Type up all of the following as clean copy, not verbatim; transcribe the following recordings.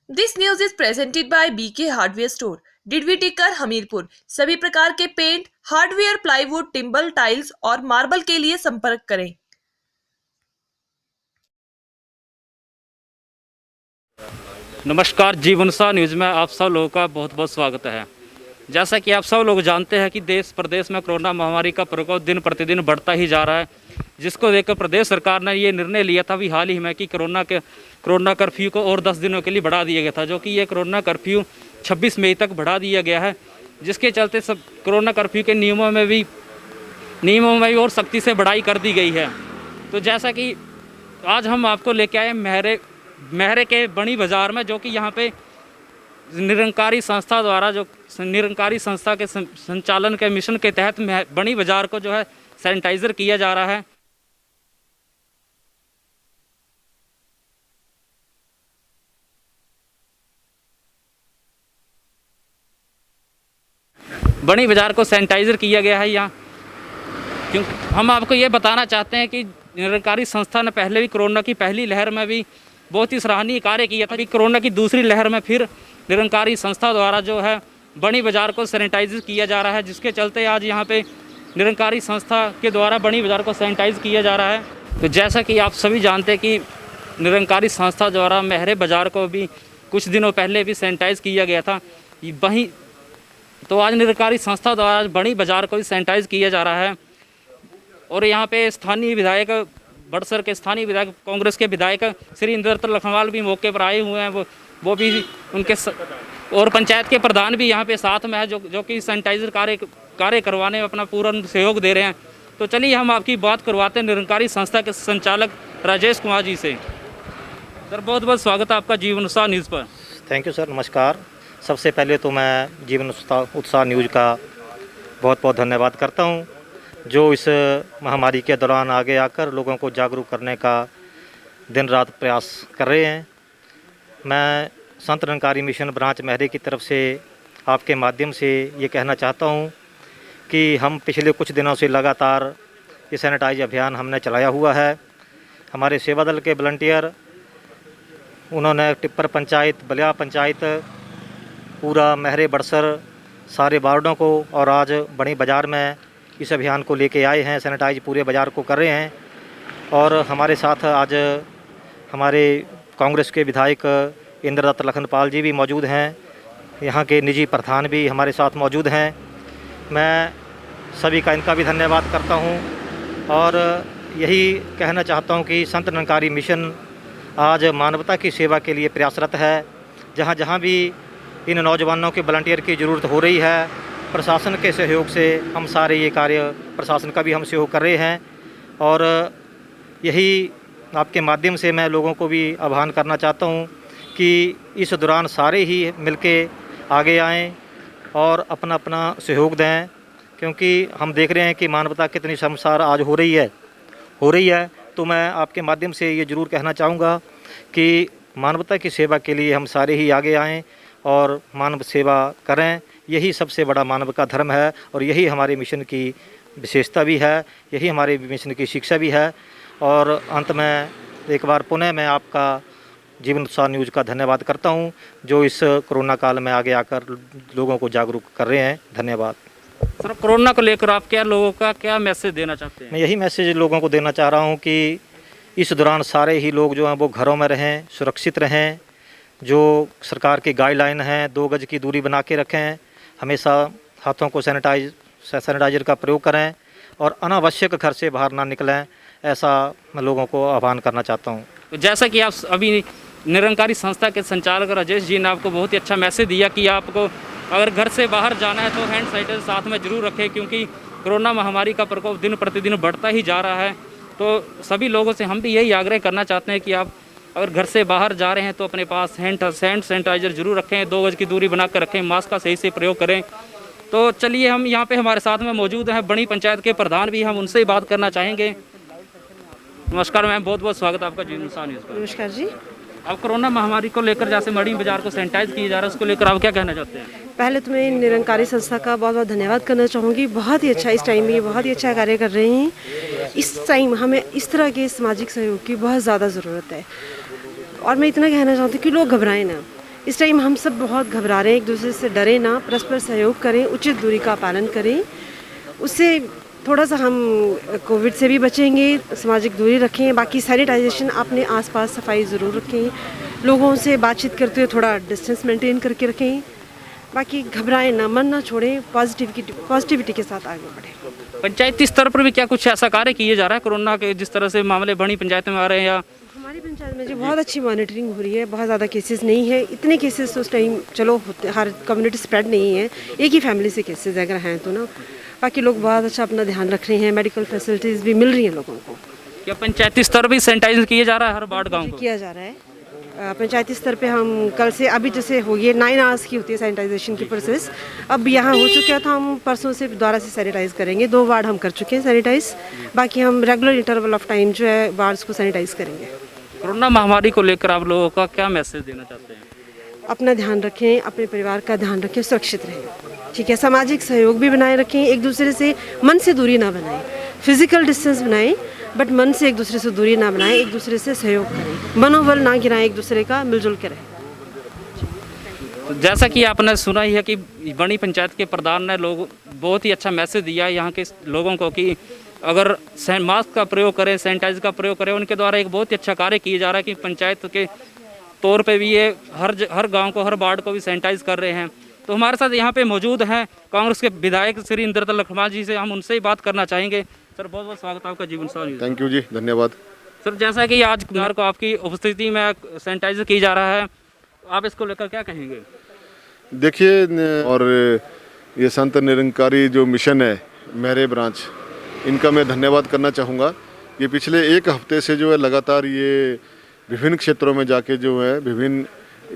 This news is presented by BK hardware store, Didwi Tikar, Hamirpur. सभी प्रकार के paint, hardware, plywood, timber, tiles और marble के लिए संपर्क करें। नमस्कार, जीवनसा न्यूज़ में आप सब लोगों का बहुत बहुत स्वागत है। जैसा कि आप सब लोग जानते हैं कि देश प्रदेश में कोरोना महामारी का प्रकोप दिन प्रतिदिन बढ़ता ही जा रहा है, जिसको देखकर प्रदेश सरकार ने ये निर्णय लिया था अभी हाल ही में कि कोरोना कर्फ्यू को और 10 दिनों के लिए बढ़ा दिया गया था, जो कि ये कोरोना कर्फ्यू 26 मई तक बढ़ा दिया गया है। जिसके चलते सब कोरोना कर्फ्यू के नियमों में भी और सख्ती से बढ़ाई कर दी गई है। तो जैसा कि आज हम आपको लेके आए महरे के बड़ी बाज़ार में, जो कि यहाँ पे निरंकारी संस्था द्वारा जो निरंकारी संस्था के संचालन के मिशन के तहत बड़ी बाज़ार को जो है सैनिटाइज़र किया जा रहा है। बड़ी बाज़ार को सैनिटाइज़र किया गया है यहाँ, क्योंकि हम आपको ये बताना चाहते हैं कि निरंकारी संस्था ने पहले भी कोरोना की पहली लहर में भी बहुत ही सराहनीय कार्य किया था कि कोरोना की दूसरी लहर में फिर निरंकारी संस्था द्वारा जो है बड़ी बाज़ार को सैनिटाइज किया जा रहा है, जिसके चलते आज यहाँ पे निरंकारी संस्था के द्वारा बड़ी बाज़ार को सैनिटाइज किया जा रहा है। तो जैसा कि आप सभी जानते हैं कि निरंकारी संस्था द्वारा महरे बाज़ार को भी कुछ दिनों पहले भी सैनिटाइज किया गया था, वहीं तो आज निरंकारी संस्था द्वारा बड़ी बाज़ार को भी सैनिटाइज किया जा रहा है। और यहाँ पे स्थानीय विधायक बड़सर के स्थानीय विधायक कांग्रेस के विधायक श्री इंद्रदत्त लखनवाल भी मौके पर आए हुए हैं, वो भी उनके और पंचायत के प्रधान भी यहाँ पे साथ में है, जो कि सैनिटाइजर कार्य करवाने में अपना पूर्ण सहयोग दे रहे हैं। तो चलिए हम आपकी बात करवाते हैं निरंकारी संस्था के संचालक राजेश कुमार जी से। सर, बहुत बहुत स्वागत है आपका जीवन उत्साह न्यूज़ पर। थैंक यू सर, नमस्कार। सबसे पहले तो मैं जीवन उत्साह न्यूज़ का बहुत बहुत धन्यवाद करता हूँ, जो इस महामारी के दौरान आगे आकर लोगों को जागरूक करने का दिन रात प्रयास कर रहे हैं। मैं संत निरंकारी मिशन ब्रांच महरे की तरफ से आपके माध्यम से ये कहना चाहता हूँ कि हम पिछले कुछ दिनों से लगातार ये सैनिटाइज अभियान हमने चलाया हुआ है। हमारे सेवा दल के वॉलंटियर, उन्होंने टिप्पर पंचायत, बलिया पंचायत, पूरा महरे बड़सर सारे वार्डों को और आज बड़ी बाज़ार में इस अभियान को लेके आए हैं, सैनिटाइज पूरे बाज़ार को कर रहे हैं। और हमारे साथ आज हमारे कांग्रेस के विधायक इंद्रदत्त लखनपाल जी भी मौजूद हैं, यहाँ के निजी प्रधान भी हमारे साथ मौजूद हैं। मैं सभी का इनका भी धन्यवाद करता हूँ और यही कहना चाहता हूँ कि संत निरंकारी मिशन आज मानवता की सेवा के लिए प्रयासरत है। जहाँ जहाँ भी इन नौजवानों के वॉलंटियर की ज़रूरत हो रही है, प्रशासन के सहयोग से हम सारे ये कार्य, प्रशासन का भी हम सहयोग कर रहे हैं। और यही आपके माध्यम से मैं लोगों को भी आह्वान करना चाहता हूँ कि इस दौरान सारे ही मिलके आगे आएँ और अपना अपना सहयोग दें, क्योंकि हम देख रहे हैं कि मानवता कितनी शर्मसार आज हो रही है। तो मैं आपके माध्यम से ये ज़रूर कहना चाहूँगा कि मानवता की सेवा के लिए हम सारे ही आगे आएँ और मानव सेवा करें। यही सबसे बड़ा मानव का धर्म है और यही हमारे मिशन की विशेषता भी है, यही हमारे मिशन की शिक्षा भी है। और अंत में एक बार पुनः मैं आपका जीवन उत्साह न्यूज़ का धन्यवाद करता हूं, जो इस कोरोना काल में आगे आकर लोगों को जागरूक कर रहे हैं। धन्यवाद। सर, कोरोना को लेकर आप लोगों का क्या मैसेज देना चाहते हैं? मैं यही मैसेज लोगों को देना चाह रहा हूँ कि इस दौरान सारे ही लोग जो हैं वो घरों में रहें, सुरक्षित रहें। जो सरकार की गाइडलाइन है, 2 गज की दूरी बना के रखें, हमेशा हाथों को सैनिटाइजर का प्रयोग करें और अनावश्यक घर से बाहर ना निकलें, ऐसा मैं लोगों को आह्वान करना चाहता हूँ। तो जैसा कि आप अभी निरंकारी संस्था के संचालक राजेश जी ने आपको बहुत ही अच्छा मैसेज दिया कि आपको अगर घर से बाहर जाना है तो हैंड सैनिटाइजर साथ में ज़रूर रखें, क्योंकि कोरोना महामारी का प्रकोप दिन प्रतिदिन बढ़ता ही जा रहा है। तो सभी लोगों से हम भी यही आग्रह करना चाहते हैं कि आप अगर घर से बाहर जा रहे हैं तो अपने पास हैंड सैनिटाइजर जरूर रखें, 2 गज की दूरी बनाकर रखें, मास्क का सही से प्रयोग करें। तो चलिए हम यहाँ पे हमारे साथ में मौजूद हैं बड़ी पंचायत के प्रधान भी, हम उनसे ही बात करना चाहेंगे। नमस्कार मैम, बहुत बहुत स्वागत है आपका जीवन उत्साह न्यूज़ पर। नमस्कार जी। अब कोरोना महामारी को लेकर जैसे बड़ी बाज़ार को सैनिटाइज किया जा रहा है, उसको लेकर आप क्या कहना चाहते हैं? पहले तो मैं निरंकारी संस्था का बहुत बहुत धन्यवाद करना चाहूँगी। बहुत ही अच्छा इस टाइम में ये बहुत ही अच्छा कार्य कर रहे हैं। इस टाइम हमें इस तरह के सामाजिक सहयोग की बहुत ज़्यादा ज़रूरत है। और मैं इतना कहना चाहती हूँ कि लोग घबराएं ना। इस टाइम हम सब बहुत घबरा रहे हैं, एक दूसरे से डरे ना, परस्पर सहयोग करें, उचित दूरी का पालन करें। उससे थोड़ा सा हम कोविड से भी बचेंगे, सामाजिक दूरी रखें। बाकी सैनिटाइजेशन, अपने आसपास सफाई ज़रूर रखें। लोगों से बातचीत करते हुए थोड़ा डिस्टेंस मेंटेन करके रखें। बाकी घबराएं ना, मन ना छोड़ें, पॉजिटिविटी के साथ आगे बढ़ें। पंचायती स्तर पर भी क्या कुछ ऐसा कार्य किए जा रहा है कोरोना के, जिस तरह से मामले बड़ी पंचायत में आ रहे हैं? या हमारी पंचायत में जो बहुत अच्छी मॉनिटरिंग हो रही है, बहुत ज़्यादा केसेस नहीं है। इतने केसेस तो उस टाइम चलो होते, हर कम्युनिटी स्प्रेड नहीं है, एक ही फैमिली से केसेस अगर हैं तो ना। बाकी लोग बहुत अच्छा अपना ध्यान रख रहे हैं, मेडिकल फैसिलिटीज़ भी मिल रही हैं लोगों को। क्या पंचायती स्तर भी सैनिटाइज किया जा रहा है हर वार्ड गाँव को? किया जा रहा है। पंचायती स्तर पे हम कल से, अभी जैसे हो गई 9 आवर्स की होती है सैनिटाइजेशन की प्रोसेस, अब यहाँ हो चुका था। हम परसों से दोबारा से सैनिटाइज करेंगे। 2 वार्ड हम कर चुके हैं सैनिटाइज। बाकी हम रेगुलर इंटरवल ऑफ टाइम जो है वार्ड्स को सैनिटाइज करेंगे। कोरोना महामारी को लेकर आप लोगों का क्या मैसेज देना चाहते हैं? अपना ध्यान रखें, अपने परिवार का ध्यान रखें, सुरक्षित रहें, ठीक है। सामाजिक सहयोग भी बनाए रखें, एक दूसरे से मन से दूरी ना बनाएं। फिजिकल डिस्टेंस बनाएं, बट मन से एक दूसरे से दूरी ना बनाएं, एक दूसरे से सहयोग करें, मनोबल ना गिराएं एक दूसरे का, मिलजुल के रहें। तो जैसा कि आपने सुना ही है कि बड़ी पंचायत के प्रधान ने लोग बहुत ही अच्छा मैसेज दिया है यहाँ के लोगों को कि अगर मास्क का प्रयोग करें, सैनिटाइजर का प्रयोग करें। उनके द्वारा एक बहुत ही अच्छा कार्य किया जा रहा है कि पंचायत के तौर पे भी ये हर गांव को, हर वार्ड को भी सैनिटाइज कर रहे हैं। तो हमारे साथ यहाँ पे मौजूद हैं कांग्रेस के विधायक श्री इंद्रदल लखमा जी से, हम उनसे ही बात करना चाहेंगे। सर बहुत बहुत स्वागत है आपका जीवन साथी। थैंक यू जी, धन्यवाद। सर जैसा कि आज कुमार को आपकी उपस्थिति में सैनिटाइजर की जा रहा है, आप इसको लेकर क्या कहेंगे? देखिए, और ये संत निरंकारी जो मिशन है मेरे ब्रांच, इनका मैं धन्यवाद करना चाहूँगा कि पिछले 1 हफ्ते से जो है लगातार ये विभिन्न क्षेत्रों में जाके जो है विभिन्न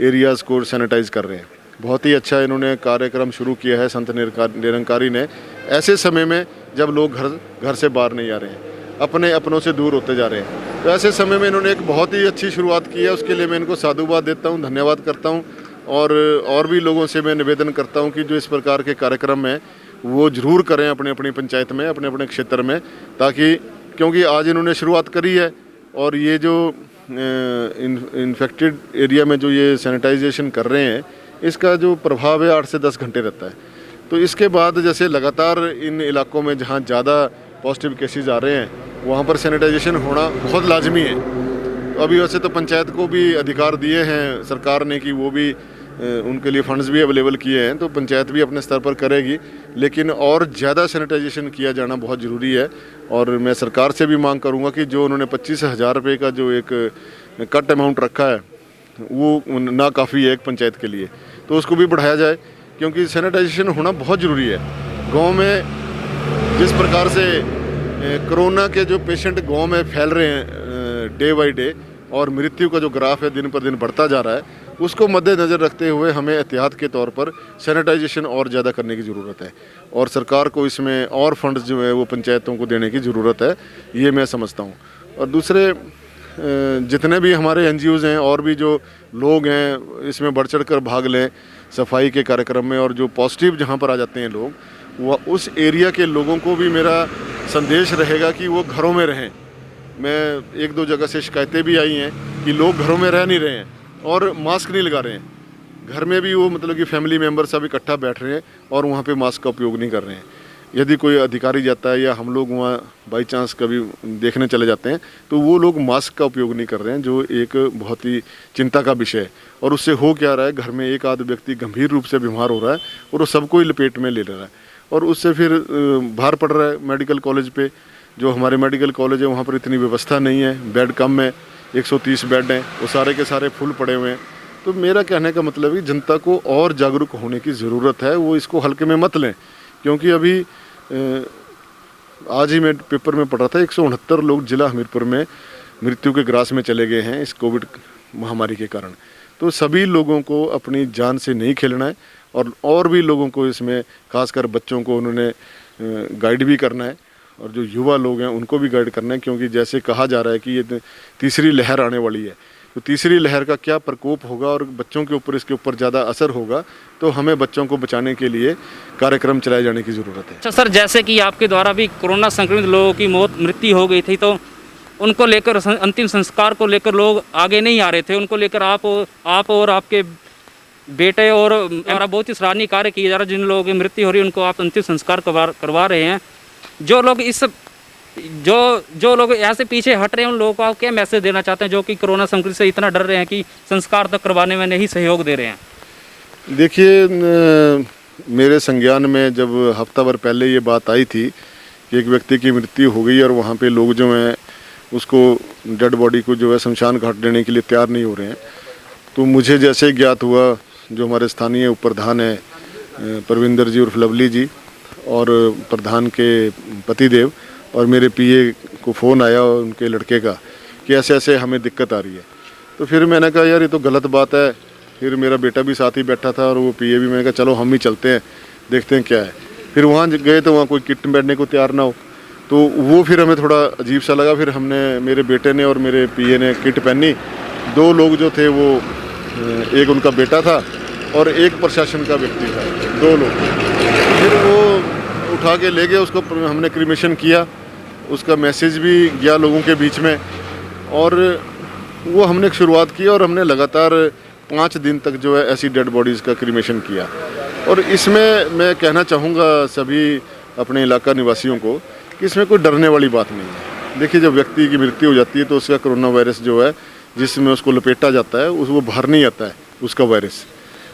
एरियाज़ को सैनिटाइज कर रहे हैं। बहुत ही अच्छा इन्होंने कार्यक्रम शुरू किया है संत निरंकारी ने, ऐसे समय में जब लोग घर से बाहर नहीं आ रहे हैं, अपनों से दूर होते जा रहे हैं। तो ऐसे समय में इन्होंने एक बहुत ही अच्छी शुरुआत की है। उसके लिए मैं इनको साधुवाद देता हूँ, धन्यवाद करता हूँ। और भी लोगों से मैं निवेदन करता हूँ कि जो इस प्रकार के कार्यक्रम हैं वो ज़रूर करें अपनी अपनी पंचायत में, अपने अपने क्षेत्र में, ताकि क्योंकि आज इन्होंने शुरुआत करी है और ये जो इन्फेक्टेड एरिया में जो ये सैनिटाइजेशन कर रहे हैं, इसका जो प्रभाव है 8 से 10 घंटे रहता है। तो इसके बाद जैसे लगातार इन इलाकों में जहाँ ज़्यादा पॉजिटिव केसेस आ रहे हैं, वहाँ पर सैनिटाइजेशन होना बहुत लाजमी है। तो अभी वैसे तो पंचायत को भी अधिकार दिए हैं सरकार ने कि वो भी उनके लिए फंड्स भी अवेलेबल किए हैं, तो पंचायत भी अपने स्तर पर करेगी, लेकिन और ज़्यादा सैनिटाइजेशन किया जाना बहुत ज़रूरी है। और मैं सरकार से भी मांग करूंगा कि जो उन्होंने 25,000 रुपये का जो एक कट अमाउंट रखा है वो ना काफ़ी है एक पंचायत के लिए, तो उसको भी बढ़ाया जाए, क्योंकि सैनिटाइजेशन होना बहुत ज़रूरी है। गाँव में जिस प्रकार से कोरोना के जो पेशेंट गाँव में फैल रहे हैं डे बाई डे, और मृत्यु का जो ग्राफ है दिन पर दिन बढ़ता जा रहा है, उसको मद्देनज़र रखते हुए हमें एहतियात के तौर पर सैनिटाइजेशन और ज़्यादा करने की ज़रूरत है। और सरकार को इसमें और फंड्स जो है वो पंचायतों को देने की ज़रूरत है, ये मैं समझता हूँ। और दूसरे जितने भी हमारे NGOs हैं और भी जो लोग हैं, इसमें बढ़ चढ़ कर भाग लें सफाई के कार्यक्रम में। और जो पॉजिटिव जहाँ पर आ जाते हैं लोग, वह उस एरिया के लोगों को भी मेरा संदेश रहेगा कि वो घरों में रहें। मैं 1-2 जगह से शिकायतें भी आई हैं कि लोग घरों में रह नहीं रहे हैं और मास्क नहीं लगा रहे हैं। घर में भी वो मतलब कि फैमिली मेम्बर सब इकट्ठा बैठ रहे हैं और वहाँ पे मास्क का उपयोग नहीं कर रहे हैं। यदि कोई अधिकारी जाता है या हम लोग वहाँ बाई चांस कभी देखने चले जाते हैं, तो वो लोग मास्क का उपयोग नहीं कर रहे हैं, जो एक बहुत ही चिंता का विषय है। और उससे हो क्या रहा है, घर में एक आध व्यक्ति गंभीर रूप से बीमार हो रहा है और वो सबको ही लपेट में ले रहा है, और उससे फिर भार पड़ रहा है मेडिकल कॉलेज पे। जो हमारे मेडिकल कॉलेज है वहाँ पर इतनी व्यवस्था नहीं है, बेड कम है, 130 बेड हैं, वो सारे के सारे फुल पड़े हुए हैं। तो मेरा कहने का मतलब है जनता को और जागरूक होने की ज़रूरत है, वो इसको हल्के में मत लें। क्योंकि अभी आज ही मैं पेपर में पढ़ रहा था 169 लोग जिला हमीरपुर में मृत्यु के ग्रास में चले गए हैं इस कोविड महामारी के कारण। तो सभी लोगों को अपनी जान से नहीं खेलना है, और भी लोगों को इसमें खासकर बच्चों को उन्होंने गाइड भी करना है, और जो युवा लोग हैं उनको भी गाइड करना है। क्योंकि जैसे कहा जा रहा है कि ये तीसरी लहर आने वाली है, तो तीसरी लहर का क्या प्रकोप होगा और बच्चों के ऊपर इसके ऊपर ज़्यादा असर होगा, तो हमें बच्चों को बचाने के लिए कार्यक्रम चलाए जाने की ज़रूरत है। अच्छा सर, जैसे कि आपके द्वारा भी कोरोना संक्रमित लोगों की मृत्यु हो गई थी, तो उनको लेकर अंतिम संस्कार को लेकर लोग आगे नहीं आ रहे थे। उनको लेकर आप और आपके बेटे और हमारा बहुत ही सराहनीय कार्य किया जा रहा है। जिन लोगों की मृत्यु हो रही है उनको आप अंतिम संस्कार करवा रहे हैं। जो लोग यहाँ से पीछे हट रहे हैं, उन लोगों को आप क्या मैसेज देना चाहते हैं जो कि कोरोना संक्रमित से इतना डर रहे हैं कि संस्कार तक करवाने में नहीं सहयोग दे रहे हैं? देखिए, मेरे संज्ञान में जब हफ्ता भर पहले ये बात आई थी कि एक व्यक्ति की मृत्यु हो गई और वहाँ पे लोग जो हैं उसको डेड बॉडी को जो है शमशान घाट देने के लिए तैयार नहीं हो रहे हैं, तो मुझे जैसे ज्ञात हुआ, जो हमारे स्थानीय उप प्रधान हैं परविंदर जी उर्फ लवली जी और प्रधान के पतिदेव और मेरे पीए को फ़ोन आया उनके लड़के का कि ऐसे ऐसे हमें दिक्कत आ रही है। तो फिर मैंने कहा यार ये तो गलत बात है। फिर मेरा बेटा भी साथ ही बैठा था और वो पीए भी। मैंने कहा चलो हम ही चलते हैं, देखते हैं क्या है। फिर वहाँ गए तो वहाँ कोई किट बैठने को तैयार ना हो, तो वो फिर हमें थोड़ा अजीब सा लगा। फिर हमने, मेरे बेटे ने और मेरे पीए ने किट पहनी। 2 लोग जो थे वो, एक उनका बेटा था और एक प्रशासन का व्यक्ति था, 2 लोग। फिर वो उठा के ले गए, उसको हमने क्रीमेशन किया। उसका मैसेज भी गया लोगों के बीच में और वो हमने शुरुआत की और हमने लगातार 5 दिन तक जो है ऐसी डेड बॉडीज़ का क्रीमेशन किया। और इसमें मैं कहना चाहूँगा सभी अपने इलाका निवासियों को कि इसमें कोई डरने वाली बात नहीं है। देखिए, जब व्यक्ति की मृत्यु हो जाती है तो उसका कोरोना वायरस जो है जिसमें उसको लपेटा जाता है वो बाहर नहीं आता है उसका वायरस।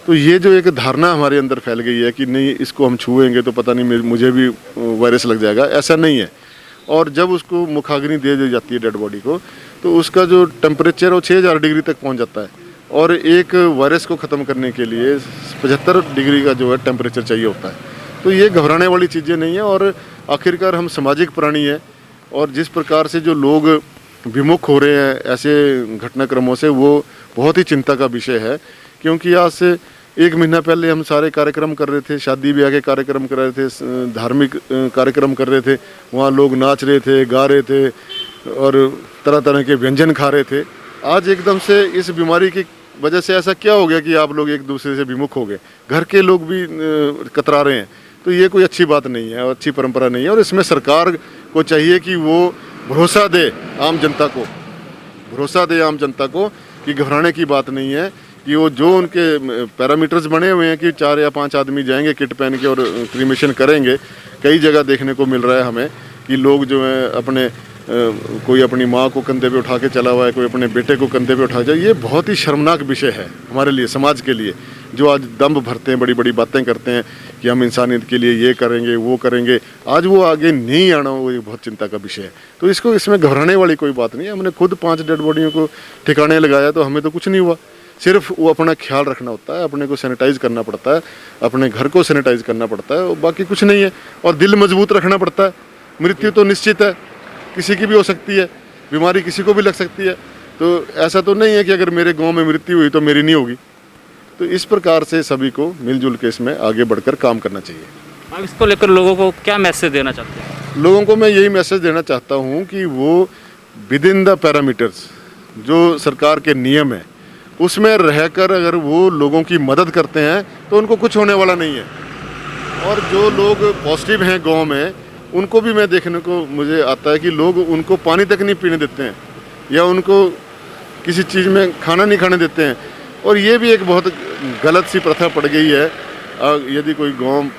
तो ये जो एक धारणा हमारे अंदर फैल गई है कि नहीं इसको हम छुएंगे तो पता नहीं मुझे भी वायरस लग जाएगा, ऐसा नहीं है। और जब उसको मुखाग्नि दे दी जाती है डेड बॉडी को, तो उसका जो टेम्परेचर वो 6000 डिग्री तक पहुंच जाता है और एक वायरस को ख़त्म करने के लिए 75 डिग्री का जो है टेम्परेचर चाहिए होता है। तो ये घबराने वाली चीज़ें नहीं है। और आखिरकार हम सामाजिक प्राणी हैं और जिस प्रकार से जो लोग विमुख हो रहे हैं ऐसे घटनाक्रमों से, वो बहुत ही चिंता का विषय है। क्योंकि आज से 1 महीना पहले हम सारे कार्यक्रम कर रहे थे, शादी ब्याह के कार्यक्रम कर रहे थे, धार्मिक कार्यक्रम कर रहे थे, वहाँ लोग नाच रहे थे, गा रहे थे और तरह तरह के व्यंजन खा रहे थे। आज एकदम से इस बीमारी की वजह से ऐसा क्या हो गया कि आप लोग एक दूसरे से विमुख हो गए, घर के लोग भी कतरा रहे हैं। तो ये कोई अच्छी बात नहीं है और अच्छी परंपरा नहीं है। और इसमें सरकार को चाहिए कि वो भरोसा दे आम जनता को कि घबराने की बात नहीं है, कि वो जो उनके पैरामीटर्स बने हुए हैं कि 4 या 5 आदमी जाएंगे किट पहन के और क्रीमेशन करेंगे। कई जगह देखने को मिल रहा है हमें कि लोग जो हैं अपने कोई अपनी माँ को कंधे पे उठा के चला हुआ है, कोई अपने बेटे को कंधे पे उठा जाए। ये बहुत ही शर्मनाक विषय है हमारे लिए, समाज के लिए, जो आज दम भरते हैं, बड़ी बड़ी बातें करते हैं कि हम इंसानियत के लिए ये करेंगे वो करेंगे, आज वो आगे नहीं आना, वो एक बहुत चिंता का विषय है। तो इसमें घबराने वाली कोई बात नहीं है। हमने खुद 5 डेड बॉडियों को ठिकाने लगाया तो हमें तो कुछ नहीं हुआ। सिर्फ वो अपना ख्याल रखना होता है, अपने को सैनिटाइज़ करना पड़ता है, अपने घर को सैनिटाइज़ करना पड़ता है, बाकी कुछ नहीं है। और दिल मजबूत रखना पड़ता है। मृत्यु तो निश्चित है, किसी की भी हो सकती है, बीमारी किसी को भी लग सकती है। तो ऐसा तो नहीं है कि अगर मेरे गांव में मृत्यु हुई तो मेरी नहीं होगी। तो इस प्रकार से सभी को मिलजुल के इसमें आगे बढ़कर काम करना चाहिए। अब इसको लेकर लोगों को क्या मैसेज देना चाहते हैं? लोगों को मैं यही मैसेज देना चाहता हूँ कि वो विद इन द पैरामीटर्स, जो सरकार के नियम है उसमें रहकर अगर वो लोगों की मदद करते हैं तो उनको कुछ होने वाला नहीं है। और जो लोग पॉजिटिव हैं गांव में, उनको भी मैं देखने को मुझे आता है कि लोग उनको पानी तक नहीं पीने देते हैं या उनको किसी चीज़ में खाना नहीं खाने देते हैं। और ये भी एक बहुत गलत सी प्रथा पड़ गई है। यदि कोई गांव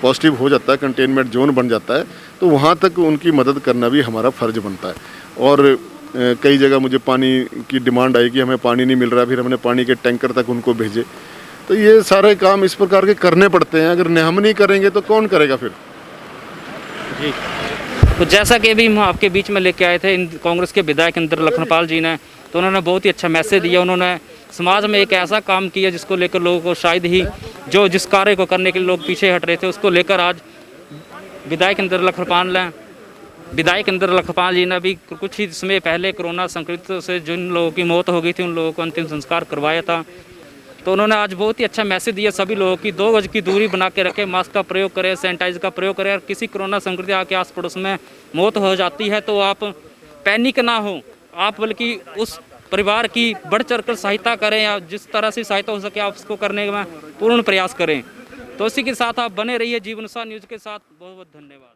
पॉजिटिव हो जाता है, कंटेनमेंट जोन बन जाता है, तो वहाँ तक उनकी मदद करना भी हमारा फ़र्ज बनता है। और कई जगह मुझे पानी की डिमांड आई कि हमें पानी नहीं मिल रहा, फिर हमने पानी के टैंकर तक उनको भेजे। तो ये सारे काम इस प्रकार के करने पड़ते हैं। अगर हम नहीं करेंगे तो कौन करेगा फिर? जी, तो जैसा कि अभी हम आपके बीच में लेके आए थे कांग्रेस के विधायक इंद्र लखनपाल जी ने, तो उन्होंने बहुत ही अच्छा मैसेज दिया। उन्होंने समाज में एक ऐसा काम किया जिसको लेकर लोगों को शायद ही जिस कार्य को करने के लिए लोग पीछे हट रहे थे, उसको लेकर आज विधायक इंद्र लखनपाल जी ने भी कुछ ही समय पहले कोरोना संक्रमित से जिन लोगों की मौत हो गई थी उन लोगों को अंतिम संस्कार करवाया था। तो उन्होंने आज बहुत ही अच्छा मैसेज दिया सभी लोगों की 2 गज की दूरी बना के रखें, मास्क का प्रयोग करें, सैनिटाइजर का प्रयोग करें। और किसी कोरोना संक्रमित आके आस पड़ोस में मौत हो जाती है तो आप पैनिक ना हो, आप बल्कि उस परिवार की बढ़ चढ़कर सहायता करें, या जिस तरह से सहायता हो सके आप उसको करने में पूर्ण प्रयास करें। तो इसी के साथ आप बने रहिए जीवन उत्साह न्यूज़ के साथ। बहुत बहुत धन्यवाद।